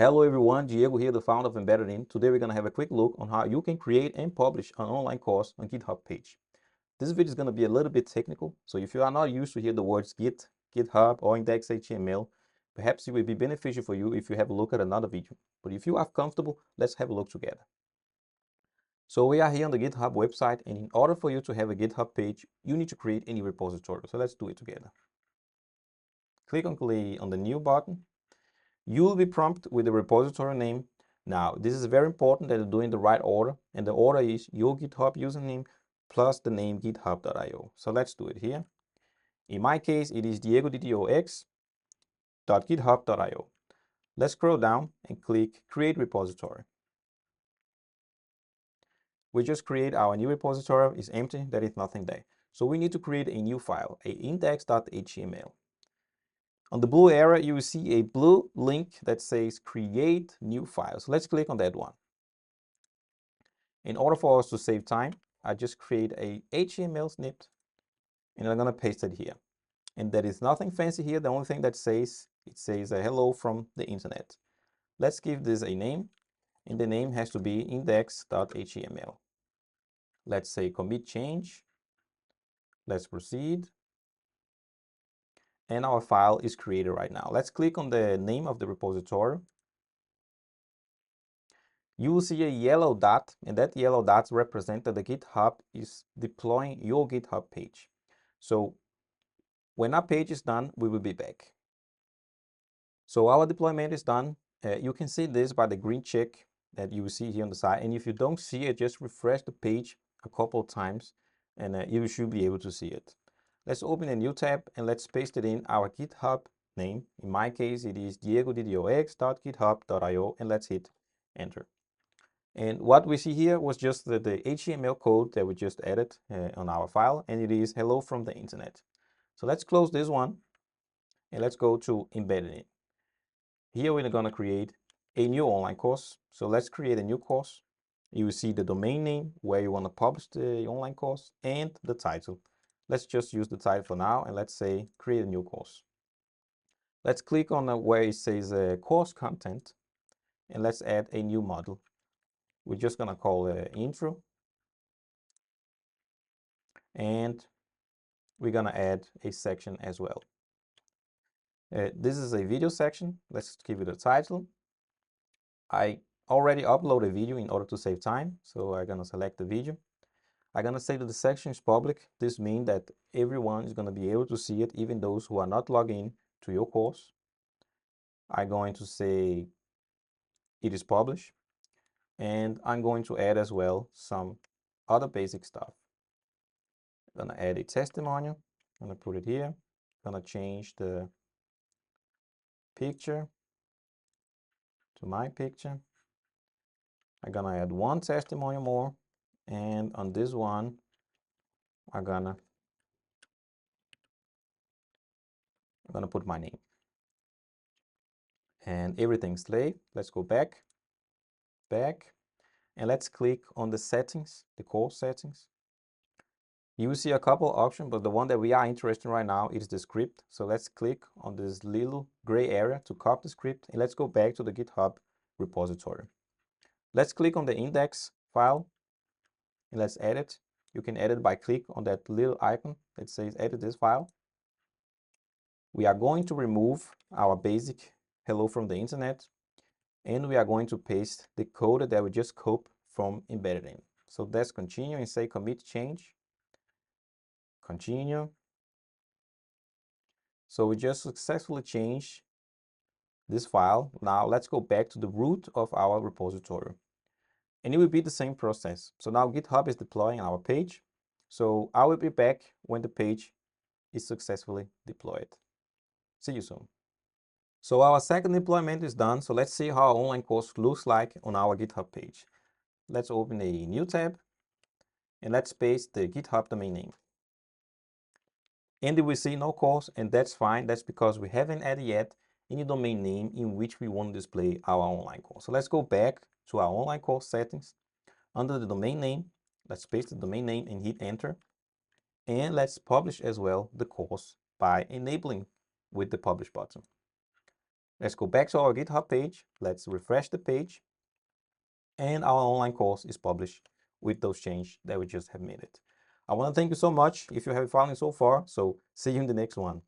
Hello everyone, Diego here, the founder of Embedin. Today we're going to have a quick look on how you can create and publish an online course on GitHub page. This video is going to be a little bit technical, so if you are not used to hear the words Git, GitHub or index.html, perhaps it will be beneficial for you if you have a look at another video. But if you are comfortable, let's have a look together. So we are here on the GitHub website, and in order for you to have a GitHub page, you need to create a new repository. So let's do it together. Click on the new button. You will be prompted with the repository name. Now, this is very important that you do in the right order, and the order is your GitHub username plus the name github.io. So let's do it here. In my case, it is diegodox.github.io. Let's scroll down and click Create Repository. We just create our new repository. It's empty, there is nothing there. So we need to create a new file, a index.html. On the blue area, you will see a blue link that says create new file. So let's click on that one. In order for us to save time, I just create a HTML snippet and I'm going to paste it here. And there is nothing fancy here. The only thing that says, it says a hello from the internet. Let's give this a name, and the name has to be index.html. Let's say commit change. Let's proceed. And our file is created right now. Let's click on the name of the repository. You will see a yellow dot, and that yellow dot represents that the GitHub is deploying your GitHub page. So when our page is done, we will be back. So our deployment is done. You can see this by the green check that you will see here on the side. And if you don't see it, just refresh the page a couple of times and you should be able to see it. Let's open a new tab and let's paste it in our GitHub name. In my case, it is diegodox.github.io, and let's hit enter. And what we see here was just the HTML code that we just added on our file, and it is hello from the internet. So let's close this one and let's go to Embedin. Here we're going to create a new online course. So let's create a new course. You will see the domain name where you want to publish the online course and the title. Let's just use the title for now, and let's say create a new course. Let's click on where it says course content, and let's add a new module. We're just going to call it intro, and we're going to add a section as well. This is a video section. Let's give it a title. I already uploaded a video in order to save time, so I'm going to select the video. I'm going to say that the section is public. This means that everyone is going to be able to see it, even those who are not logged in to your course. I'm going to say it is published, and I'm going to add as well some other basic stuff. I'm going to add a testimonial. I'm going to put it here. I'm going to change the picture to my picture. I'm going to add one testimonial more, and on this one, I'm gonna put my name. And everything's saved. Let's go back, and let's click on the settings, the course settings. You will see a couple options, but the one that we are interested in right now is the script. So let's click on this little gray area to copy the script, and let's go back to the GitHub repository. Let's click on the index file, and let's edit. You can edit by click on that little icon that says edit this file. We are going to remove our basic hello from the internet, and we are going to paste the code that we just copied from Embedin. So let's continue and say commit change. Continue. So we just successfully changed this file. Now let's go back to the root of our repository. And it will be the same process. So now GitHub is deploying our page. So I will be back when the page is successfully deployed. See you soon. So our second deployment is done. So let's see how our online course looks like on our GitHub page. Let's open a new tab and let's paste the GitHub domain name. And we see no course, and that's fine. That's because we haven't added yet any domain name in which we want to display our online course. So let's go back to our online course settings. Under the domain name, let's paste the domain name and hit enter. And let's publish as well the course by enabling with the publish button. Let's go back to our GitHub page. Let's refresh the page. And our online course is published with those changes that we just have made it. I want to thank you so much if you have followed so far. So see you in the next one.